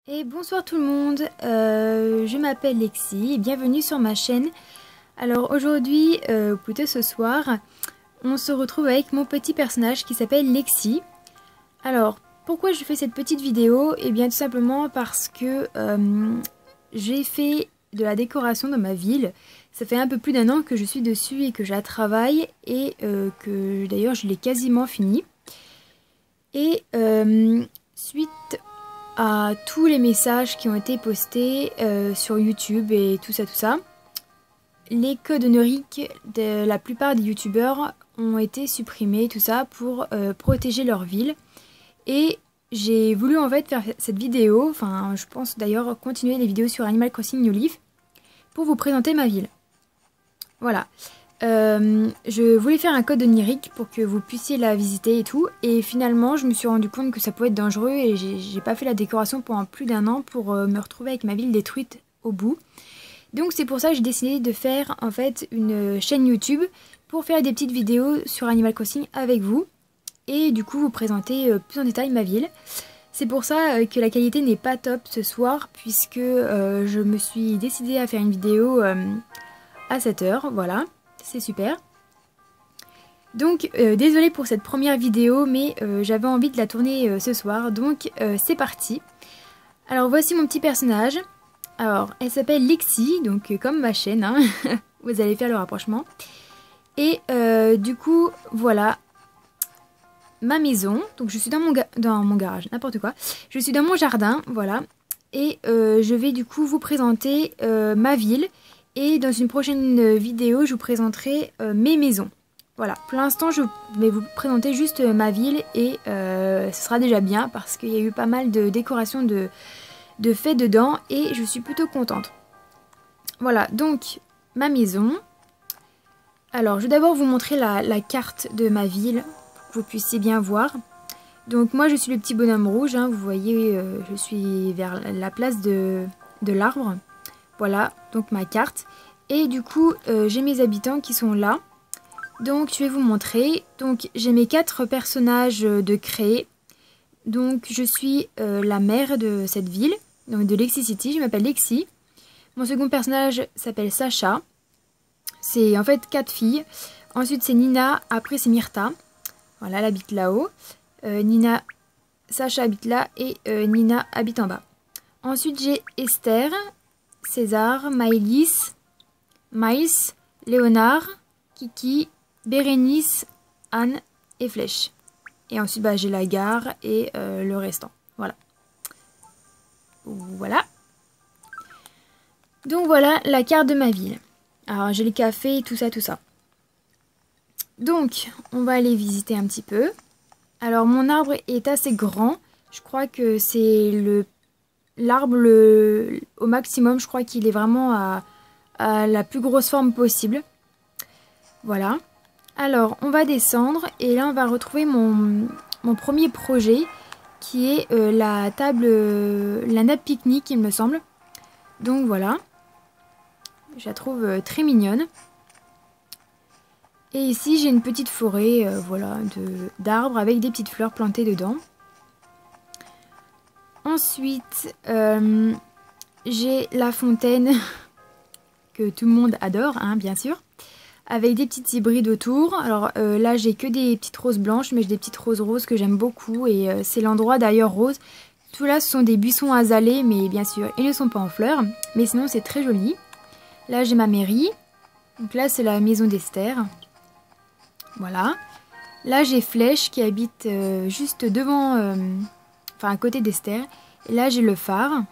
Et bonsoir tout le monde, je m'appelle Lexi et bienvenue sur ma chaîne. Alors aujourd'hui, ou plutôt ce soir, on se retrouve avec mon petit personnage qui s'appelle Lexi. Alors pourquoi je fais cette petite vidéo? Eh bien tout simplement parce que j'ai fait de la décoration dans ma ville. Ça fait un peu plus d'un an que je suis dessus et que je la travaille et que d'ailleurs je l'ai quasiment fini. Et suite à tous les messages qui ont été postés sur YouTube et tout ça, les codes honoriques de la plupart des youtubeurs ont été supprimés, tout ça, pour protéger leur ville. Et j'ai voulu en fait faire cette vidéo, enfin je pense d'ailleurs continuer les vidéos sur Animal Crossing New Leaf pour vous présenter ma ville. Voilà. Je voulais faire un code onirique pour que vous puissiez la visiter et tout, et finalement je me suis rendu compte que ça pouvait être dangereux et j'ai pas fait la décoration pendant plus d'un an pour me retrouver avec ma ville détruite au bout. Donc c'est pour ça que j'ai décidé de faire en fait une chaîne YouTube pour faire des petites vidéos sur Animal Crossing avec vous et du coup vous présenter plus en détail ma ville. C'est pour ça que la qualité n'est pas top ce soir puisque je me suis décidée à faire une vidéo à 7 h, voilà. C'est super. Donc désolée pour cette première vidéo mais j'avais envie de la tourner ce soir, donc c'est parti. Alors voici mon petit personnage. Alors elle s'appelle Lexi, donc comme ma chaîne, hein. Vous allez faire le rapprochement. Et du coup voilà ma maison. Donc je suis dans mon garage, n'importe quoi. Je suis dans mon jardin, voilà. Et je vais du coup vous présenter ma ville. Et dans une prochaine vidéo, je vous présenterai mes maisons. Voilà, pour l'instant, je vais vous présenter juste ma ville et ce sera déjà bien parce qu'il y a eu pas mal de décorations de faits dedans et je suis plutôt contente. Voilà, donc ma maison. Alors, je vais d'abord vous montrer la carte de ma ville pour que vous puissiez bien voir. Donc moi, je suis le petit bonhomme rouge, hein, vous voyez, je suis vers la place de l'arbre. Voilà, donc ma carte. Et du coup, j'ai mes habitants qui sont là. Donc, je vais vous montrer. Donc, j'ai mes 4 personnages de créer. Donc, je suis la maire de cette ville, donc de Lexi City. Je m'appelle Lexi. Mon second personnage s'appelle Sacha. C'est en fait 4 filles. Ensuite, c'est Nina. Après, c'est Myrtha. Voilà, elle habite là-haut. Sacha habite là et Nina habite en bas. Ensuite, j'ai Esther, César, Maëlys, Miles, Léonard, Kiki, Bérénice, Anne et Flèche. Et ensuite bah, j'ai la gare et le restant. Voilà. Voilà. Donc voilà la carte de ma ville. Alors j'ai les cafés, tout ça, tout ça. Donc on va aller visiter un petit peu. Alors mon arbre est assez grand. Je crois que c'est l'arbre au maximum, je crois qu'il est vraiment à la plus grosse forme possible. Voilà. Alors, on va descendre et là, on va retrouver mon premier projet qui est la table, la nappe pique-nique, il me semble. Donc voilà. Je la trouve très mignonne. Et ici, j'ai une petite forêt voilà, d'arbres avec des petites fleurs plantées dedans. Ensuite, j'ai la fontaine que tout le monde adore, hein, bien sûr, avec des petites hybrides autour. Alors là, j'ai que des petites roses blanches, mais j'ai des petites roses roses que j'aime beaucoup et c'est l'endroit d'ailleurs rose. Tout là, ce sont des buissons azalées, mais bien sûr, ils ne sont pas en fleurs, mais sinon, c'est très joli. Là, j'ai ma mairie. Donc là, c'est la maison d'Esther. Voilà. Là, j'ai Flèche qui habite juste devant, enfin à côté d'Esther. Et là, j'ai le phare.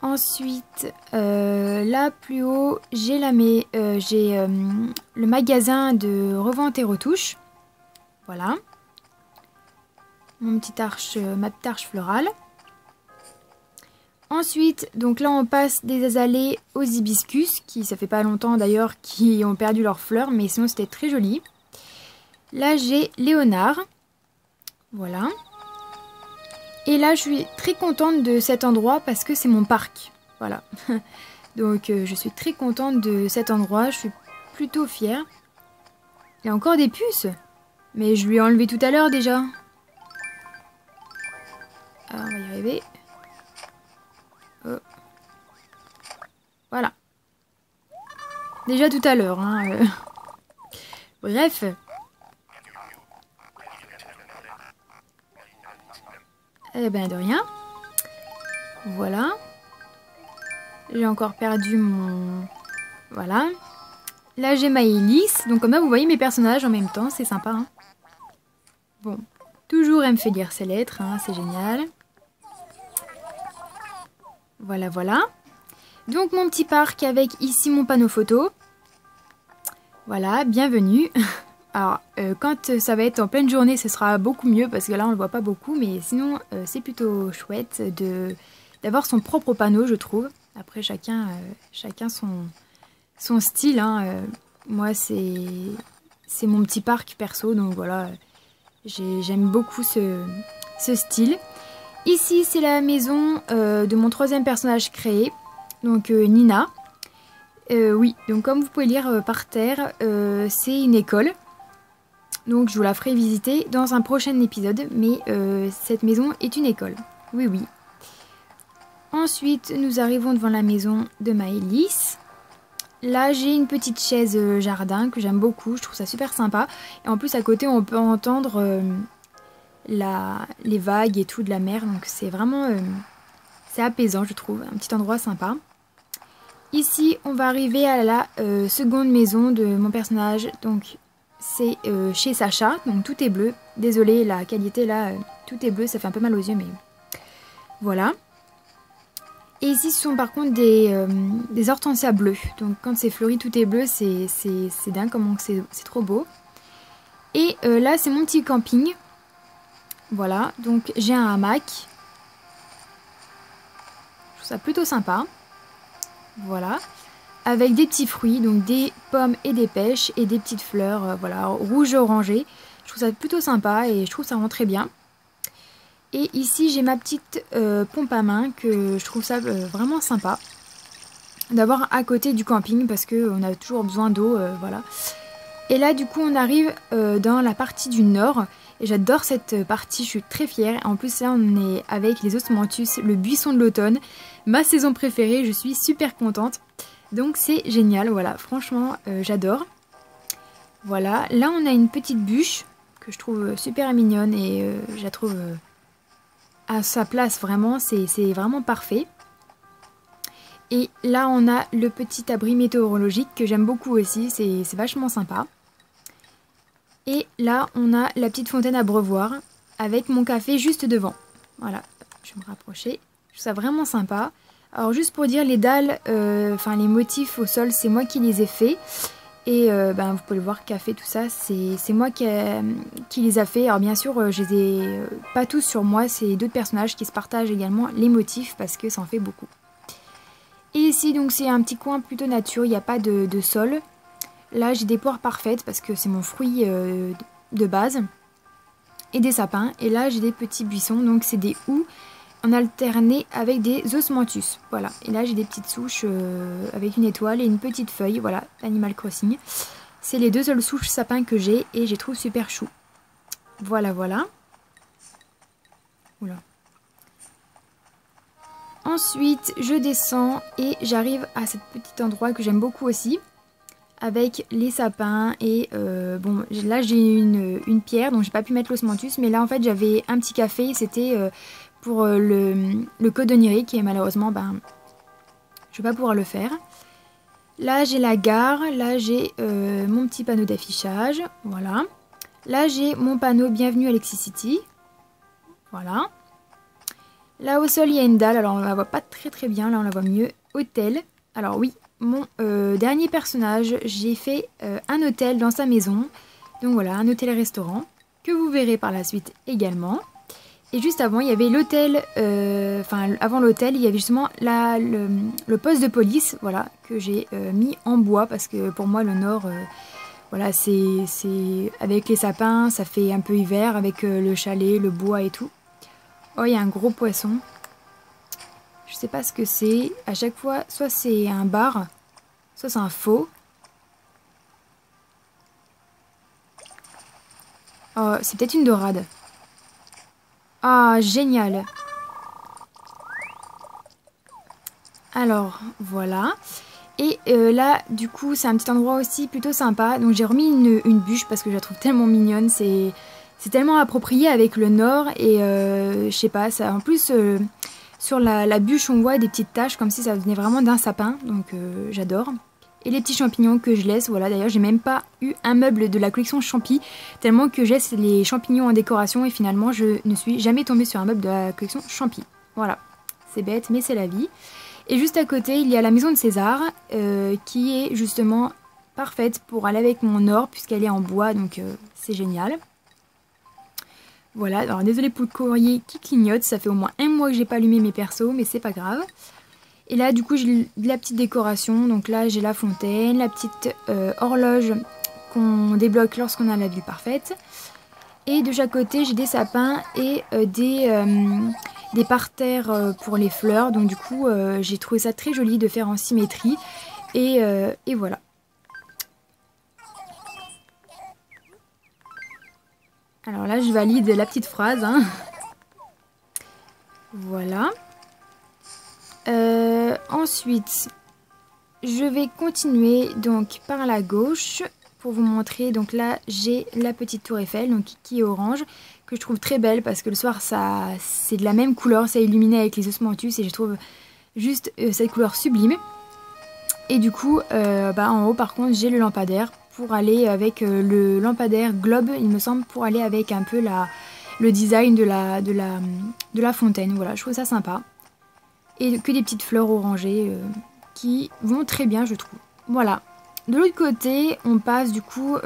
Ensuite, là plus haut, j'ai le magasin de revente et retouche. Voilà. Ma petite arche florale. Ensuite, donc là on passe des azalées aux hibiscus, qui ça fait pas longtemps d'ailleurs, qui ont perdu leurs fleurs, mais sinon c'était très joli. Là j'ai Léonard. Voilà. Et là, je suis très contente de cet endroit parce que c'est mon parc. Voilà. Donc, je suis très contente de cet endroit. Je suis plutôt fière. Il y a encore des puces. Mais je lui ai enlevé tout à l'heure déjà. Ah, on va y arriver. Oh. Voilà. Déjà tout à l'heure. Hein, Bref. Eh ben de rien. Voilà. J'ai encore perdu mon... Voilà. Là j'ai ma hélice. Donc comme ça vous voyez mes personnages en même temps. C'est sympa. Hein. Bon. Toujours elle me fait lire ses lettres. Hein, c'est génial. Voilà, voilà. Donc mon petit parc avec ici mon panneau photo. Voilà, bienvenue. Alors, quand ça va être en pleine journée, ce sera beaucoup mieux parce que là, on le voit pas beaucoup. Mais sinon, c'est plutôt chouette d'avoir son propre panneau, je trouve. Après, chacun son style. Hein. Moi, c'est mon petit parc perso. Donc voilà, j'aime beaucoup ce style. Ici, c'est la maison de mon troisième personnage créé. Donc, Nina. Oui, donc comme vous pouvez lire par terre, c'est une école. Donc je vous la ferai visiter dans un prochain épisode. Mais cette maison est une école. Oui, oui. Ensuite, nous arrivons devant la maison de Maëlys. Là, j'ai une petite chaise jardin que j'aime beaucoup. Je trouve ça super sympa. Et en plus, à côté, on peut entendre les vagues et tout de la mer. Donc c'est vraiment... c'est apaisant, je trouve. Un petit endroit sympa. Ici, on va arriver à la seconde maison de mon personnage. Donc, c'est chez Sacha. Donc, tout est bleu. Désolée, la qualité là, tout est bleu. Ça fait un peu mal aux yeux, mais voilà. Et ici, ce sont par contre des hortensias bleues. Donc, quand c'est fleuri, tout est bleu. C'est dingue comment c'est trop beau. Et là, c'est mon petit camping. Voilà. Donc, j'ai un hamac. Je trouve ça plutôt sympa. Voilà, avec des petits fruits, donc des pommes et des pêches et des petites fleurs, voilà, rouge et orangé. Je trouve ça plutôt sympa et je trouve ça rend très bien. Et ici j'ai ma petite pompe à main que je trouve ça vraiment sympa d'avoir à côté du camping parce qu'on a toujours besoin d'eau, voilà. Et là du coup on arrive dans la partie du nord et j'adore cette partie, je suis très fière. En plus là on est avec les osmanthus, le buisson de l'automne, ma saison préférée, je suis super contente. Donc c'est génial, voilà, franchement j'adore. Voilà, là on a une petite bûche que je trouve super mignonne et je la trouve à sa place vraiment, c'est vraiment parfait. Et là on a le petit abri météorologique que j'aime beaucoup aussi, c'est vachement sympa. Et là, on a la petite fontaine à brevoire avec mon café juste devant. Voilà, je vais me rapprocher. Je trouve ça vraiment sympa. Alors juste pour dire, les dalles, enfin les motifs au sol, c'est moi qui les ai faits. Et ben, vous pouvez le voir, café, tout ça, c'est moi qui les a fait. Alors bien sûr, je les ai pas tous sur moi, c'est d'autres personnages qui se partagent également les motifs parce que ça en fait beaucoup. Et ici, donc c'est un petit coin plutôt nature, il n'y a pas de sol. Là, j'ai des poires parfaites parce que c'est mon fruit de base. Et des sapins. Et là, j'ai des petits buissons. Donc, c'est des houx en alterné avec des osmanthus. Voilà. Et là, j'ai des petites souches avec une étoile et une petite feuille. Voilà, Animal Crossing. C'est les deux seules souches sapins que j'ai et je les trouve super chou. Voilà, voilà. Oula. Ensuite, je descends et j'arrive à ce petit endroit que j'aime beaucoup aussi. Avec les sapins et bon là j'ai une pierre donc j'ai pas pu mettre l'osmanthus mais là en fait j'avais un petit café, c'était pour le code onirique et malheureusement ben je vais pas pouvoir le faire. Là j'ai la gare, là j'ai mon petit panneau d'affichage, voilà. Là j'ai mon panneau bienvenue à Lexi City, voilà. Là au sol il y a une dalle, alors on la voit pas très bien, là on la voit mieux, hôtel, alors oui. Mon dernier personnage, j'ai fait un hôtel dans sa maison. Donc voilà, un hôtel-restaurant que vous verrez par la suite également. Et juste avant, il y avait l'hôtel, enfin avant l'hôtel, il y avait justement le poste de police, voilà, que j'ai mis en bois parce que pour moi le nord, voilà, c'est avec les sapins, ça fait un peu hiver avec le chalet, le bois et tout. Oh, il y a un gros poisson. Je sais pas ce que c'est. À chaque fois, soit c'est un bar, soit c'est un faux. Oh, c'est peut-être une dorade. Ah, génial. Alors voilà. Et là du coup c'est un petit endroit aussi plutôt sympa. Donc j'ai remis une bûche parce que je la trouve tellement mignonne. C'est tellement approprié avec le nord. Et je sais pas, ça, en plus sur la bûche on voit des petites taches comme si ça venait vraiment d'un sapin. Donc j'adore. Et les petits champignons que je laisse, voilà, d'ailleurs j'ai même pas eu un meuble de la collection Champi, tellement que je laisse les champignons en décoration et finalement je ne suis jamais tombée sur un meuble de la collection Champi. Voilà, c'est bête mais c'est la vie. Et juste à côté il y a la maison de César qui est justement parfaite pour aller avec mon or puisqu'elle est en bois, donc c'est génial. Voilà, alors désolé pour le courrier qui clignote, ça fait au moins un mois que j'ai pas allumé mes persos mais c'est pas grave. Et là du coup j'ai de la petite décoration, donc là j'ai la fontaine, la petite horloge qu'on débloque lorsqu'on a la vue parfaite. Et de chaque côté j'ai des sapins et des parterres pour les fleurs, donc du coup j'ai trouvé ça très joli de faire en symétrie. Et voilà. Alors là je valide la petite phrase, hein. Voilà. Ensuite, je vais continuer donc par la gauche pour vous montrer. Donc là, j'ai la petite tour Eiffel, donc qui est orange, que je trouve très belle parce que le soir, ça, c'est de la même couleur, ça illuminé avec les osmanthus et je trouve juste cette couleur sublime. Et du coup, en haut, par contre, j'ai le lampadaire pour aller avec le lampadaire globe, il me semble, pour aller avec un peu le design de la fontaine. Voilà, je trouve ça sympa. Et que des petites fleurs orangées qui vont très bien, je trouve. Voilà. De l'autre côté, on passe du coup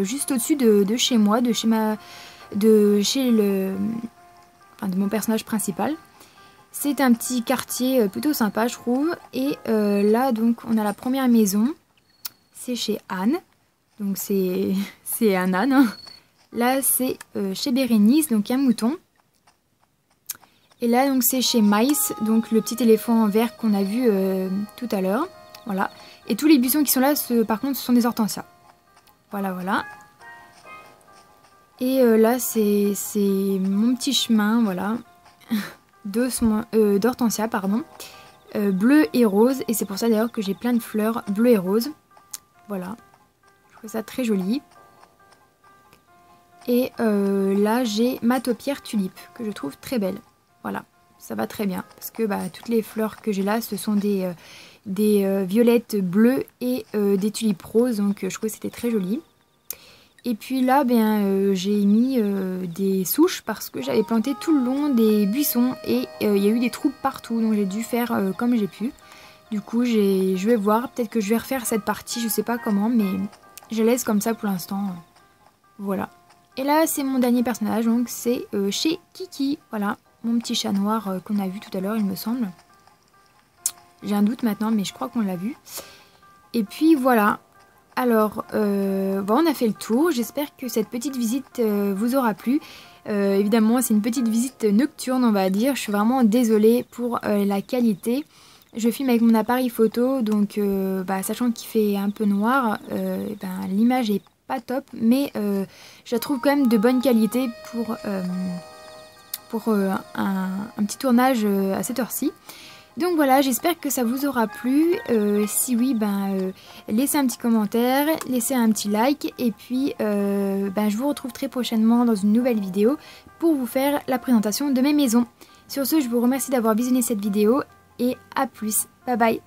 juste au-dessus de chez moi, de mon personnage principal. C'est un petit quartier plutôt sympa, je trouve. Et là, donc, on a la première maison. C'est chez Anne. Donc, c'est un âne. Hein. Là, c'est chez Bérénice, donc un mouton. Et là, donc, c'est chez Maïs, donc le petit éléphant vert qu'on a vu tout à l'heure. Voilà. Et tous les buissons qui sont là, par contre, ce sont des hortensias. Voilà, voilà. Et là, c'est mon petit chemin, voilà, d'hortensia, pardon, bleu et rose. Et c'est pour ça d'ailleurs que j'ai plein de fleurs bleues et roses. Voilà. Je trouve ça très joli. Et là, j'ai ma taupière tulipe, que je trouve très belle. Voilà, ça va très bien. Parce que toutes les fleurs que j'ai là, ce sont des violettes bleues et des tulipes roses. Donc je trouve que c'était très joli. Et puis là, j'ai mis des souches parce que j'avais planté tout le long des buissons. Et il y a eu des trous partout. Donc j'ai dû faire comme j'ai pu. Du coup, je vais voir. Peut-être que je vais refaire cette partie. Je sais pas comment, mais je laisse comme ça pour l'instant. Voilà. Et là, c'est mon dernier personnage. Donc c'est chez Kiki. Voilà. Mon petit chat noir qu'on a vu tout à l'heure, il me semble. J'ai un doute maintenant, mais je crois qu'on l'a vu. Et puis voilà. Alors, on a fait le tour. J'espère que cette petite visite vous aura plu. Évidemment, c'est une petite visite nocturne, on va dire. Je suis vraiment désolée pour la qualité. Je filme avec mon appareil photo, donc sachant qu'il fait un peu noir, l'image est pas top. Mais je la trouve quand même de bonne qualité pour un petit tournage à cette heure-ci. Donc voilà, j'espère que ça vous aura plu. Si oui, laissez un petit commentaire, laissez un petit like. Et puis, je vous retrouve très prochainement dans une nouvelle vidéo pour vous faire la présentation de mes maisons. Sur ce, je vous remercie d'avoir visionné cette vidéo et à plus. Bye bye.